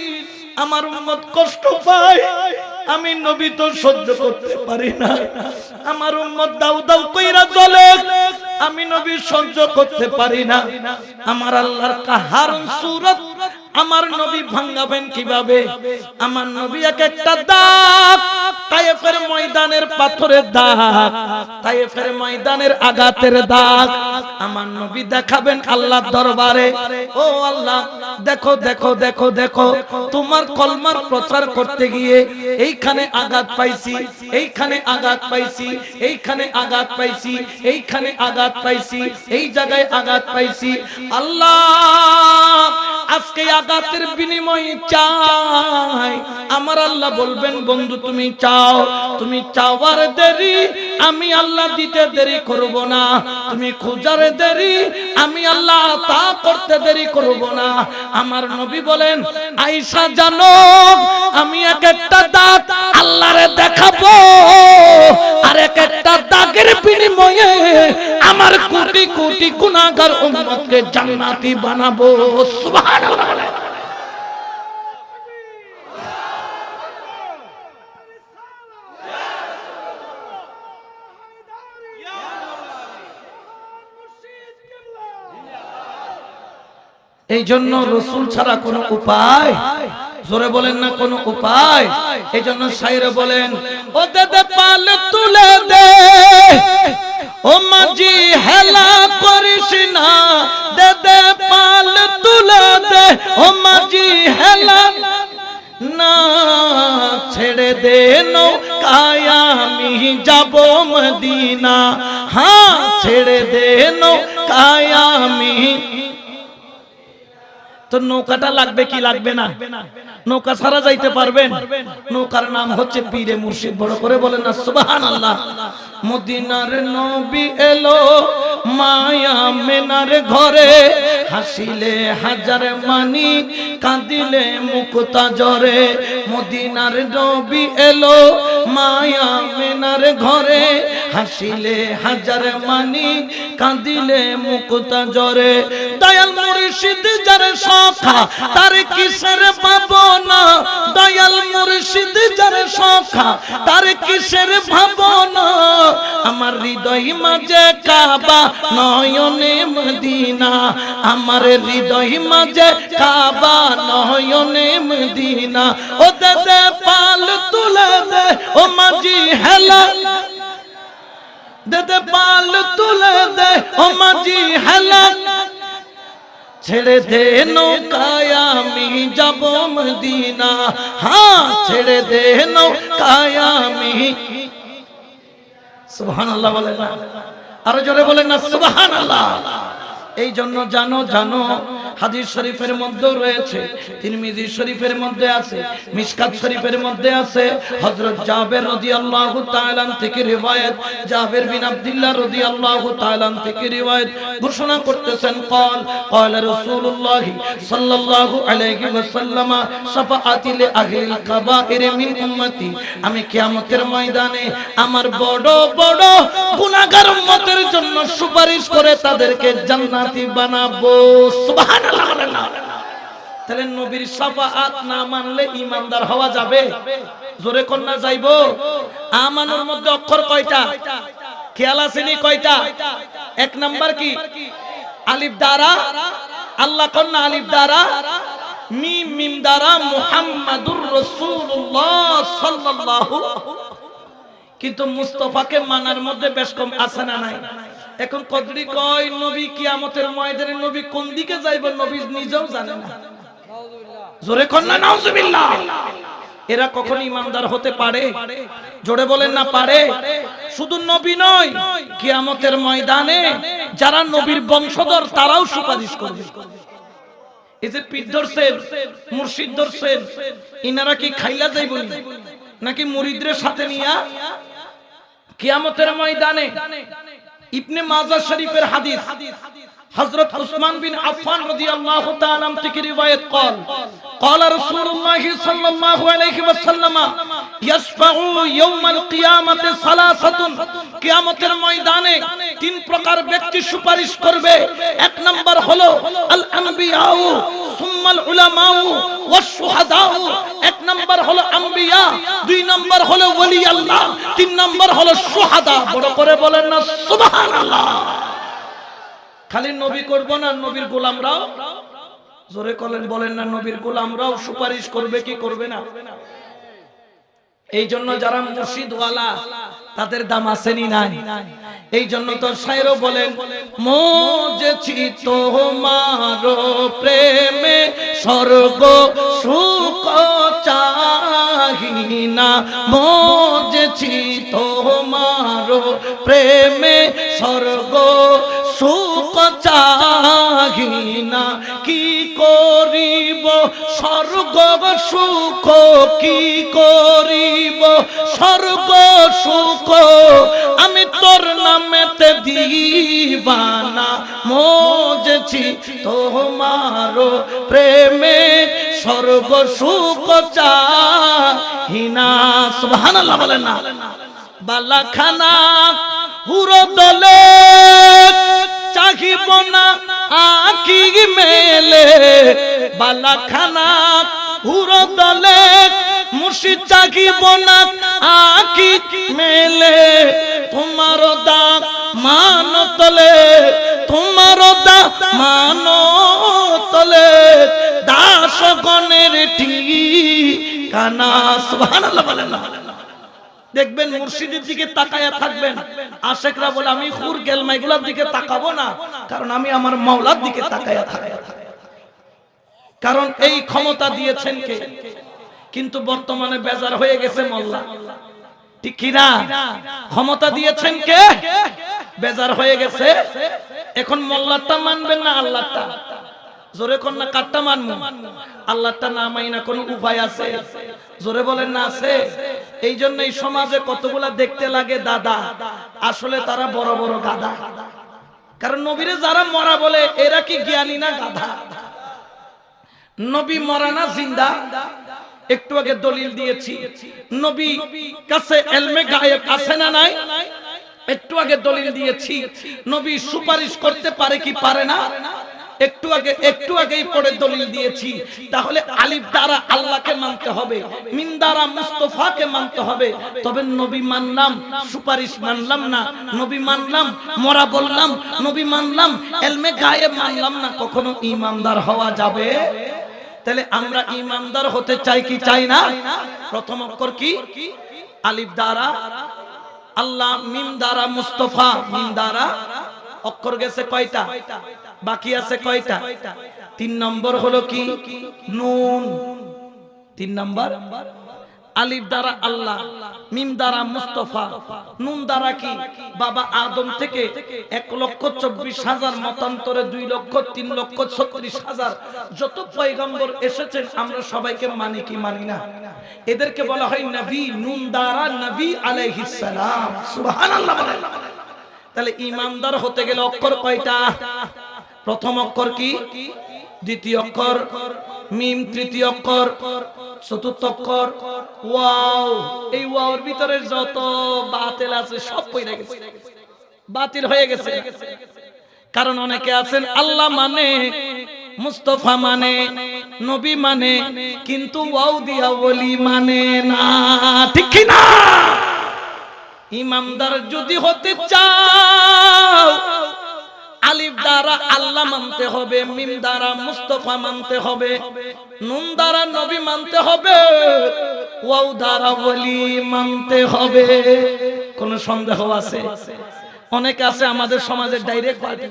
আমার উম্মত কষ্ট পায়, আমি নবী তো সহ্য করতে পারি না। আমার উম্মত দাউ দাউ কইরা চলে, আমি নবী সহ্য করতে পারি না। আমার আল্লাহর কাহারুন সূরত আমার নবী ভাঙাবেন কিভাবে? আমার নবী এক একটা দাগ, তায়েফের ময়দানের পাথরের দাগ, তায়েফের ময়দানের আঘাতের দাগ আমার নবী দেখাবেন আল্লাহর দরবারে। ও আল্লাহ, দেখো দেখো দেখো দেখো, তোমার কলমার প্রচার করতে গিয়ে এইখানে আঘাত পাইছি, এইখানে আঘাত পাইছি, এইখানে আঘাত পাইছি, এইখানে আঘাত পাইছি, এই জায়গায় আঘাত পাইছি। আল্লাহ, আজকে আঘাতের বিনিময়ে চাই। আমার আল্লাহ বলবেন, বন্ধু তুমি চাও, তুমি চাওয়ার দেরি, আমি আল্লাহ দিতে দেরি করব না। তুমি খোঁজার দেরি, আমি আল্লাহ তা করতে দেরি করব না। আমার নবী বলেন, আয়েশা জানো, আমি এক একটা দাগ আল্লাহরে দেখাবো, আর এক একটা দাগের বিনিময়ে আমার কোটি কোটি গুনাহগার উম্মতকে জান্নাতি বানাবো। সুবহানাল্লাহ। এই জন্য রসুল ছাড়া কোনো উপায়, জোরে বলেন না কোনো উপায়। এই জন্য শায়রে বলেন, ও দাদা পাল তুলে দে, ও মাঝি হেলা করিস না, দাদা পাল তুলে দে, ও মাঝি হেলা না, ছেড়ে দে নৌকায় আমি যাব মদিনা, হ্যাঁ ছেড়ে দে নৌকায় আমি। তো নৌকাটা লাগবে কি লাগবে না? নৌকা ছাড়া যাইতে পারবেন? নৌকার নাম হচ্ছে পীরে মুর্শিদ। বড় করে বলেন না সুবহানাল্লাহ। মদিনার নবী এলো মায়া মেনার ঘরে, হাসিলে হাজার মানি, কাঁদিলে মুক্তা জরে। মদিনার নবী এলো মায়া মেনার ঘরে, হাসিলে হাজার মানি, কাঁদিলে মুক্তা জরে। দয়াল মুর্শিদ যার সখা, তার কিসের ভাবনা, দয়াল মুর্শিদ যার সখা, তার কিসের ভাবনা। আমার হৃদয় মাঝে কাবা, নয়নে মদিনা, আমার হৃদয় মাঝে কাবা, নয়নে মদিনা। ও দাদা পাল তুলে দে, ও মাঝি হেলা, দাদা পাল তুলে দে, ও মাঝি হেলা, ছেড়ে দে নৌকায় আমি যাব মদিনা, হ্যাঁ ছেড়ে দে নৌকায় আমি। সুবহানাল্লাহ বলেন না, আরো জোরে বলেন না সুবহানাল্লাহ। এই জন্য জানো জানো, হাদিস শরীফের মধ্যে রয়েছে, তিরমিজি শরীফের মধ্যে আছে, মিশকাত শরীফের মধ্যে আছে, হযরত জাবের রাদিয়াল্লাহু তাআলা থেকে রিওয়ায়াত, জাবের বিন আব্দুল্লাহ রাদিয়াল্লাহু তাআলা থেকে রিওয়ায়াত ঘোষণা করতেছেন, قال رسول الله صلى الله عليه وسلم شفاعتي لأهل الكبائر من امتي। আমি কিয়ামতের ময়দানে আমার বড় বড় গুনাহগার উম্মতের জন্য সুপারিশ করে তাদেরকে জান্নাতি বানাবো। সুবহানাল্লাহ। তাহলে নবীর শাফাআত না মানলে ঈমানদার হওয়া যাবে? জোরে কোন না যাইবো? আমানের মধ্যে অক্ষর কয়টা? খেয়াল আছে নি কয়টা? এক নাম্বার কি? আলিফ দ্বারা, আল্লাহ কোন না আলিফ দ্বারা, মিম মিম দ্বারা মুহাম্মাদুর রাসূলুল্লাহ সাল্লাল্লাহু। কিন্তু মুস্তাফাকে মানার মধ্যে বেশ কম আছে না নাই? এখন কদরি কয় নবী কিয়ামতের ময়দানে নবী কোন দিকে যাইবেন নবী নিজেও জানে না। জোরে কোন না নাউজুবিল্লাহ। এরা কখন ইমানদার হতে পারে? জোরে বলেন না পারে? শুধু নবী নয়, কিয়ামতের ময়দানে যারা নবীর বংশধর তারাও সুপারিশ করবে। এই যে পীর ধরছেন, মুর্শিদ ধরছেন, ইনারা কি খাইলা যাইবো নাকি মুরিদদের সাথে নিয়া কিয়ামতের ময়দানে? ইবনে মাজাহ শরীফের হাদিস, হযরত উসমান বিন আফফান রাদিয়াল্লাহু তাআলা আনহু থেকে রিওয়ায়াত قال رسول الله صلى الله عليه وسلم يشفع يوم القيامه ثلاثه। কিয়ামতের ময়দানে তিন প্রকার ব্যক্তি সুপারিশ করবে। এক নাম্বার হলো আল আম্বিয়া সুম্মাল উলামা ওয়াস শুহাদা। এক নাম্বার হলো আম্বিয়া, দুই নাম্বার হলো ওলি আল্লাহ, তিন নাম্বার হলো শুহাদা। বড় করে বলেন না সুবহানাল্লাহ। খালি নবী করব না, নবীর গোলামরাও জোরে বলেন না নবীর গোলামরাও সুপারিশ করবে কি করবে না? এই জন্য যারা মুর্শিদওয়ালা তাদের দাম আসেনি নাই। এই জন্য তো শায়রও বলেন, মজেছি তোমার প্রেমে স্বর্গ সুখ চাহি না, মজেছি তোমার প্রেমে স্বর্গ সুখ চাহি না, কি করিব স্বর্গ সুখ, কি করিব স্বর্গ সুখ, আমি তোর নামেতে দিবানা, মজেছি তোমার প্রেমে স্বর্গ সুখ চাহি না। সুবহানাল্লাহ বলেন না। বালাখানা হুরো দলে চাহিব না আঁখি মেলে, বালাখানা হুরো দলে মুর্শিদ চাহিব না আঁখি মেলে, তোমার দাগ মান তলে, তোমার দাগ মান তলে দাসগণের ঠিকানা। সুবহানাল্লাহ বলেন না। দেখবেন মুর্শিদের দিকে তাকায়া থাকবেন, আশেকরা বলে আমি হুর গেলমাইগুলোর দিকে তাকাবো না, কারণ আমি আমার মাওলার দিকে তাকায়া থাকি। কারণ এই ক্ষমতা দিয়েছেন কে? কিন্তু বর্তমানে বেজার হয়ে গেছে মোল্লা, ঠিক কি না? ক্ষমতা দিয়েছেন কে? বেজার হয়ে গেছে। এখন মোল্লারটা মানবেন না আল্লাহটা? জোরে কোন না কাটটা মানবো? আল্লাহটা না মাইনা কোন উপায় আছে? জোরে বলেন না আছে? এই জন্য এই সমাজে কতগুলা দেখতে লাগে দাদা, আসলে তারা বড় বড় গাধা। কারণ নবীরে যারা মরা বলে এরা কি জ্ঞানী না গাধা? নবী মরা না জিন্দা? একটু আগে দলিল দিয়েছি, নবী কাছে ইলমে গায়েব আছে না নাই? একটু আগে দলিল দিয়েছি, নবী সুপারিশ করতে পারে কি পারে না? একটু আগেই পড়ে দলিল দিয়েছি। তাহলে আলিফ দ্বারা আল্লাহকে মানতে হবে, মিম দ্বারা মুস্তাফাকে মানতে হবে, তবে নবী মানলাম, সুপারিশ মানলাম না। নবী মানলাম, মরা বললাম, নবী মানলাম, ইলমে গায়েব মানলাম না, কখনো ঈমানদার হওয়া যাবে? তাহলে আমরা ঈমানদার হতে চাই কি চাই না? প্রথম অক্ষর কি? আলিফ দ্বারা আল্লাহ, মিম দ্বারা মুস্তাফা, মিম দ্বারা অক্ষর গেছে কয়টা? বাকি আছে কয়টা? 3 নম্বর হলো কি? নুন। 3 নম্বর আলিফ দ্বারা আল্লাহ, মিম দ্বারা মুস্তাফা, নুন দ্বারা কি? বাবা আদম থেকে 1,24,000 মতান্তরে 2,03,36,000 যত পয়গম্বর এসেছেন আমরা সবাইকে মানি কি মানি না? এদেরকে বলা হয় নবী। নুন দ্বারা নবী আলাইহিস সালাম। সুবহানাল্লাহ বলেন। তাহলে ঈমানদার হতে গেলে অক্ষর কয়টা? প্রথম অক্ষর কি? দ্বিতীয় অক্ষর মিম, তৃতীয় অক্ষর, চতুর্থ অক্ষর ওয়াও। এই ওয়াওর ভিতরে যত বাতিল আছে সব পড়ে গেছে, বাতিল হয়ে গেছে। কারণ অনেকে আছেন আল্লাহ মানে, মুস্তাফা মানে, নবী মানে, কিন্তু ওয়াও দিয়া ওলি মানে না, ঠিক কি না? ঈমানদার যদি হতে চাও আলিফ দ্বারা আল্লাহ মানতে হবে, মিম দ্বারা মুস্তাফা মানতে হবে, নুন দ্বারা নবী মানতে হবে, ওয়াও দ্বারা ওলি মানতে হবে। কোন সন্দেহ আছে? অনেক আছে আমাদের সমাজের ডাইরেক্ট পার্টি।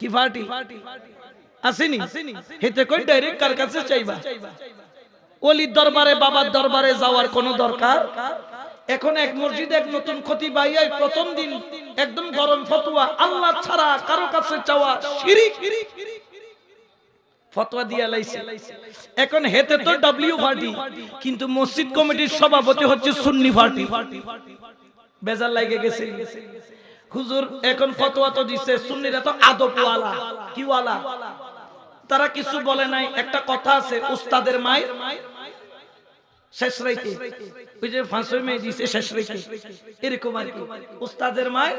কি পার্টি আসেনি? হেতে কই ডাইরেক্ট কার কাছে চাইবা? ওলির দরবারে, বাবার দরবারে যাওয়ার কোনো দরকার? এখন এক মসজিদে এক নতুন খতিব আইয়াই প্রথম দিন একদম গরম ফতোয়া, আল্লাহ ছাড়া কারো কাছে চাওয়া শিরক, ফতোয়া দিয়া লাইছে। এখন হেতে তো ডব্লিউ পার্টি, কিন্তু মসজিদ কমিটির সভাপতি হচ্ছে সুন্নি পার্টি। বেজার লাগে গেছে। হুজুর এখন ফতোয়া তো দিছে, সুন্নিরা তো আদবওয়ালা, কি ওয়ালা? তারা কিছু বলে নাই। একটা কথা আছে, উস্তাদের মায়ের শেষ রাইতে, ওই যে ফাঁসই মেয়ে দিছে শেষ রাইতে, এরকম আর কি, উস্তাদের মায়ের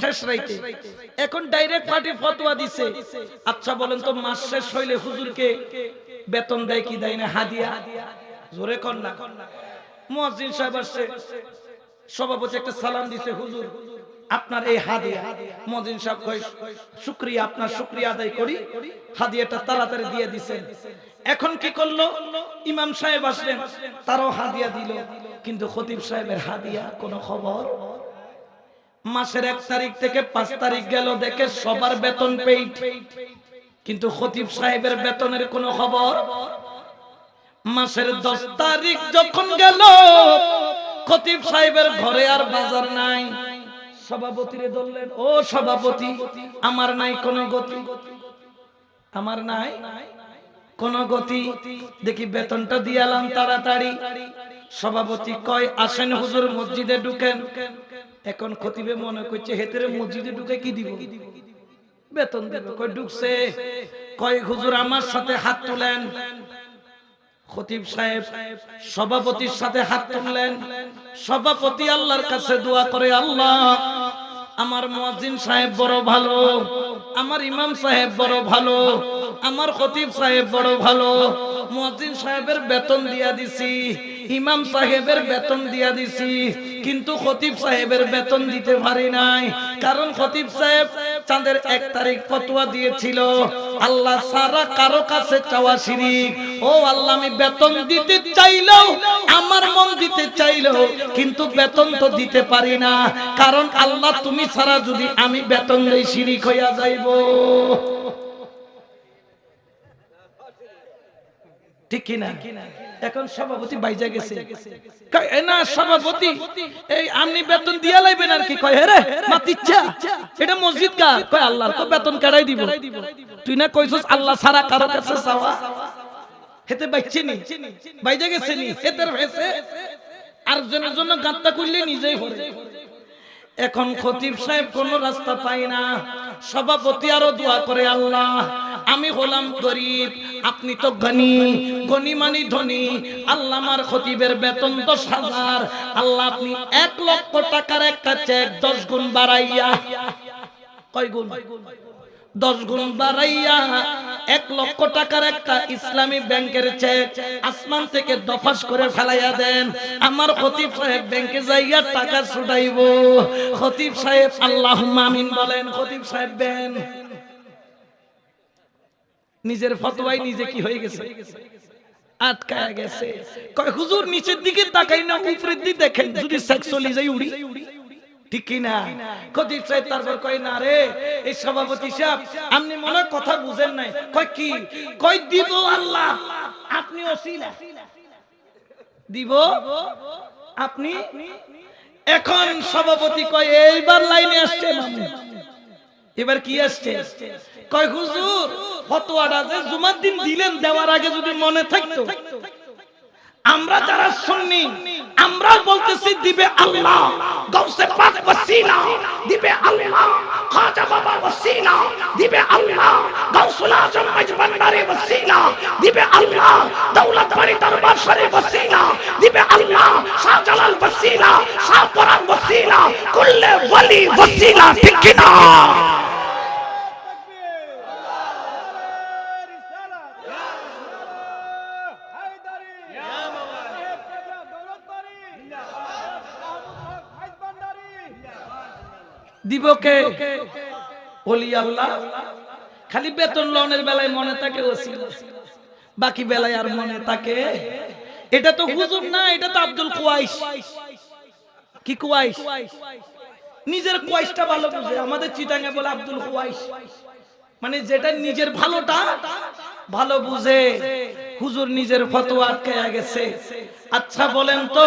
শেষ রাইতে। এখন ডাইরেক্ট পার্টি ফতোয়া দিছে। আচ্ছা বলেন তো, মাস শেষ হইলে হুজুরকে বেতন দেয় কি দেয় না? হাদিয়া। জোরে কর না। মুয়াজ্জিন সাহেব আসছে, সভাপতি একটা সালাম দিছে, হুজুর আপনার এই হাদিয়া। মুয়াজ্জিন সাহেব কই শুকরিয়া, আপনার শুকরিয়া আদায় করি, হাদিয়াটা তাড়াতাড়ি দিয়ে দিবেন। এখন কি করলো, ইমাম সাহেব আসলেন, তারও হাদিয়া দিল, কিন্তু খতিব সাহেবের হাদিয়া কোনো খবর। মাসের 1 তারিখ থেকে 5 তারিখ গেল, দেখে সবার বেতন পেইড, কিন্তু খতিব সাহেবের বেতনের কোনো খবর। মাসের 10 তারিখ যখন গেল, খতিব সাহেবের ঘরে আর বাজার নাই। সভাপতিরে বললেন, ও সভাপতি, আমার নাই কোনো গতি, আমার নাই কোনো গতি, দেখি বেতনটা দিয়ালাম তাড়াতাড়ি। সভাপতি কয়, আসেন হুজুর মসজিদে ঢুকেন। এখন খতিবে মনে করছে হেতেরে মসজিদে ঢুকে কি দিব, বেতন দেব। কই ঢুকছে, কয় হুজুর আমার সাথে হাত তুলেন। খতিব সাহেব সভাপতির সাথে হাত তুললেন। সভাপতি আল্লাহর কাছে দোয়া করে, আল্লাহ আমার মুয়াজ্জিন সাহেব বড় ভালো, আমার ইমাম সাহেব বড় ভালো, আমার খতিব সাহেব বড় ভালো। মুয়াজ্জিন সাহেবের বেতন দিয়া দিছি, ইমাম সাহেবের বেতন দিয়া দিছি, কিন্তু খতিব সাহেবের বেতন দিতে পারি নাই। কারণ খতিব সাহেব চাঁদের 1 তারিখ ফতোয়া দিয়েছিল, আল্লাহ সারা কারো কাছে চাওয়া শিরিক। ও আল্লাহ, আমি বেতন দিতে চাইলেও, আমার মন দিতে চাইলেও, কিন্তু বেতন তো দিতে পারি না, কারণ আল্লাহ তুমি ছাড়া যদি আমি বেতন দেই শিরিক হইয়া যাইব। ঠিক কি না? এখন সভাপতি বাইজা গেছে, কয় না সভাপতি, এই আপনি বেতন দিয়া লাইবেন আর কি? কয় রে মাতিচ্ছা, এটা মসজিদ কার? কয় আল্লাহর। তো বেতন কেডাই দিব? তুই না কইছস আল্লাহ ছাড়া কারো কাছে চাওয়া। হেতে বাইছেনি, বাইজা গেছেনি, হেতের ভেসে আর জনের জন্য গাঁতটা কইলে নিজেই হরে। এখন খতিব সাহেব কোন রাস্তা পায় না। সভাপতি আরো দোয়া করে, আল্লাহ আমি হলাম গরিব, আপনি তো ধনী, গনি মানি ধনী। আল্লাহ আমার খতিবের বেতন 10,000, আল্লাহ আপনি 1 লক্ষ টাকার একটা চেক 10 গুণ বাড়াইয়া, কয় গুণ? 10 গুণ বাড়াইয়া 1 লক্ষ টাকার একটা ইসলামী ব্যাংকের চেক আসমান থেকে দফাস করে ফেলাইয়া দেন। আমার খতিব সাহেব ব্যাংকে যাইয়া টাকা ছুটাইব। খতিব সাহেব আল্লাহুম্মা আমিন বলেন। খতিব সাহেব দেন, নিজের ফতোয়ায় নিজে কি হয়ে গেছে, আটকায়া গেছে। কয় হুজুর নিচের দিকে তাকাই না, উপরের দিকে দেখেন, যদি চেক চলে যায় উড়ি। ঠিক কি না? খতিব সাহেব তারপর কয়, না রে এই সভাপতি সাহেব, আপনি মনে কথা বুঝেন নাই। কয় কি? কয় দিব আল্লাহ, আপনি ওসিলা দিব আপনি। এখন সভাপতি কয়, এইবার লাইনে আসছে মামু। এবার কি আসছে? কয় হুজুর ফতোয়াটা যে জুমার দিন দিলেন, দেওয়ার আগে যদি মনে থাকতো, আমরা যারা সুন্নি আমরা বলতেছি দিবে আল্লাহ, গাউসে পাক ওসিলা দিবে আল্লাহ, খাজা বাবা ওসিলা দিবে আল্লাহ, গাউসুল আজম মজবান্দারি ওসিলা দিবে আল্লাহ, দৌলত বাড়ি দরবার শরীফ ওসিলা দিবে আল্লাহ, শাহজালাল ওসিলা, শাহপুরান ওসিলা, কুল্লে ওলি ওসিলা। ঠিক কি না? দিব কে? ওলি আল্লাহ। খালি বেতন লোনের বেলায় মনে থাকে ওসিলা, বাকি বেলায় আর মনে থাকে? এটা তো হুজুর না, এটা তো আব্দুল কুয়াইশ। কি কুয়াইশ? নিজের কুয়াইশটা ভালো বুঝে। আমাদের চিটাঙ্গে বলে আব্দুল কুয়াইশ, মানে যেটা নিজের ভালোটা ভালো বুঝে। হুজুর নিজের ফতোয়া আটকায়া গেছে। আচ্ছা বলেন তো,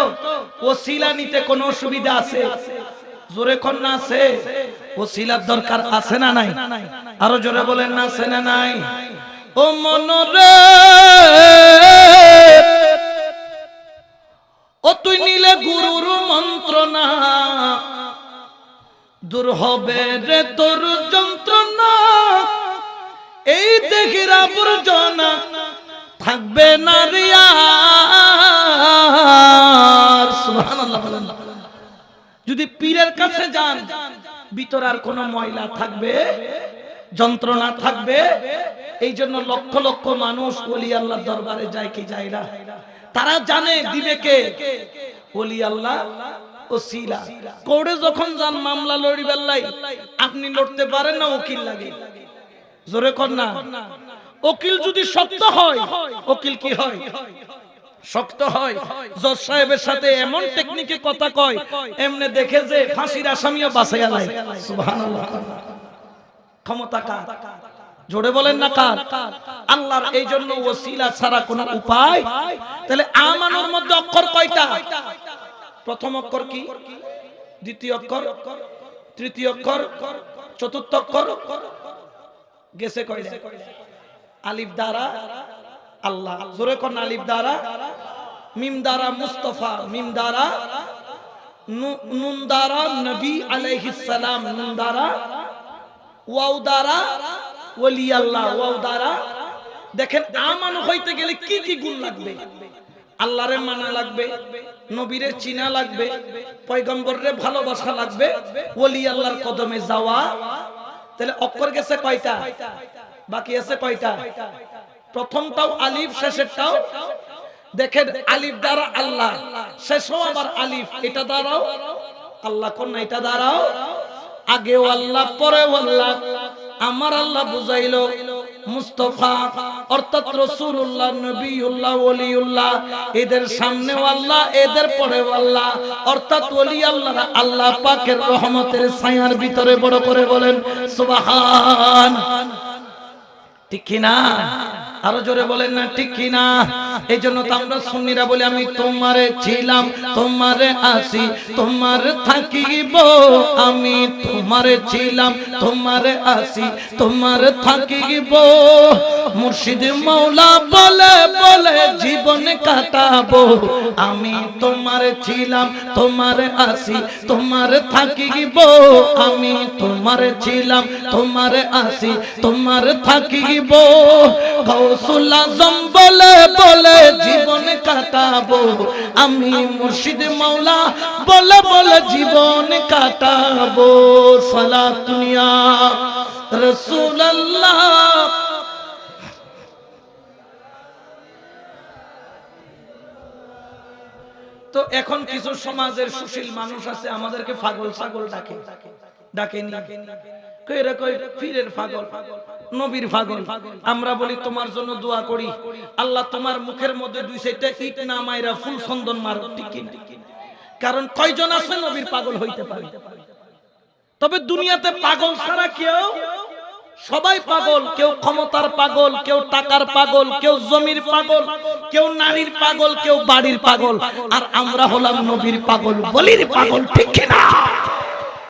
ওসিলা নিতে কোনো অসুবিধা আছে? জোরে কোন না আছে? ওসিলার দরকার আছে না নাই? আরো জোরে বলেন না আছে না নাই? ও মনরে, ও তুই নিলে গুরুর মন্ত্রণা, দূর হবে রে তোর যন্ত্রণা, এই দেহের আবর্জনা থাকবে না রে আর। সুবহানাল্লাহ বলেন। যদি পীরের কাছে যান, ভিতর আর কোন ময়লা থাকবে, যন্ত্রণা থাকবে। এই জন্য লক্ষ লক্ষ মানুষ ওলি আল্লাহর দরবারে যায় কি যায় না? তারা জানে দিবে কে? ওলি আল্লাহ ওসিলা। কোর্টে যখন যান মামলা লড়িবার লাই, আপনি লড়তে পারেন না, উকিল লাগে। জোরে কর না। উকিল যদি শক্ত হয়, উকিল কি হয়? শক্ত হয়। জজ সাহেবের সাথে এমন টেকনিকে কথা কয়, এমনে দেখে যে ফাঁসির আসামিও বাঁচে গেল। সুবহানাল্লাহ। ক্ষমতা কার? জোরে বলেন না কার? আল্লাহর। এই জন্য ওসিলা ছাড়া কোনো উপায়। তাহলে আমানুর মধ্যে অক্ষর কয়টা? প্রথম অক্ষর কি? দ্বিতীয় অক্ষর, তৃতীয় অক্ষর, চতুর্থ অক্ষর গেছে কয়টা? আলিফ দ্বারা আল্লাহ। জোরে কোন? আলিফ দ্বারা, মিম দ্বারা মুস্তাফা, মিম দ্বারা নুন দ্বারা নবী আলাইহিস সালাম, নুন দ্বারা, ওয়াও দ্বারা ওলি আল্লাহ, ওয়াও দ্বারা। দেখেন আমানু হইতে গেলে কি কি গুণ লাগবে? আল্লাহরে মানা লাগবে, নবীরে চিনা লাগবে, পয়গম্বররে ভালোবাসা লাগবে, ওলি আল্লাহর কদমে যাওয়া। তাহলে অক্ষর গেছে কয়টা? বাকি আছে কয়টা? প্রথমটাও আলিফ, শেষেরটাও। দেখেন আলিফ দ্বারা আল্লাহ, শেষও আবার আলিফ। এটা দ্বারাও আল্লাহ, কোন না? এটা দ্বারাও। আগেও আল্লাহ, পরেও আল্লাহ। আমার আল্লাহ বুঝাইলো মুস্তাফা অর্থাৎ রাসূলুল্লাহ, নবিউল্লাহ, ওলিউল্লাহ, এদের সামনেও আল্লাহ, এদের পরেও আল্লাহ। অর্থাৎ ওলি আল্লাহরা আল্লাহ পাকের রহমতের ছায়ার ভিতরে। বড় করে বলেন সুবহান। ঠিক কি না? আরো জোরে বলেন না ঠিক কি না? এই জন্য তো আমরা সুন্নিরা বলি, আমি তোমারে ছিলাম, তোমারে আসি, তোমার থাকিব। আমি তোমারে ছিলাম, তোমারে আসি, তোমার থাকিব। মুর্শিদ মাওলা বলে বলে জীবন কাটাবো। আমি তোমারে ছিলাম, তোমারে আসি, তোমার থাকিব। আমি তোমারে ছিলাম, তোমারে আসি, তোমার থাকিব। গৌসুল আজম বলে বলে জীবন কাটাবো। আমি মুর্শিদ মাওলা বলে বলে জীবন কাটাবো। সালাতুন ইয়া রাসূলুল্লাহ। তো এখন কিছু সমাজের সুশীল মানুষ আছে, আমাদেরকে পাগল ছাগল ডাকে। ডাকেন এরা কয় পীরের পাগল, নবীর পাগল। আমরা বলি তোমার জন্য দোয়া করি, আল্লাহ তোমার মুখের মধ্যে দুই সাইডটা ইট না মাইরা ফুল চন্দন মারো। ঠিক কি না? কারণ কয়জন আছে নবীর পাগল হইতে পারে? তবে দুনিয়াতে পাগল ছাড়া কেউ, সবাই পাগল। কেউ ক্ষমতার পাগল, কেউ টাকার পাগল, কেউ জমির পাগল, কেউ নারীর পাগল, কেউ বাড়ির পাগল। আর আমরা হলাম নবীর পাগল, বলির পাগল। ঠিক কি না?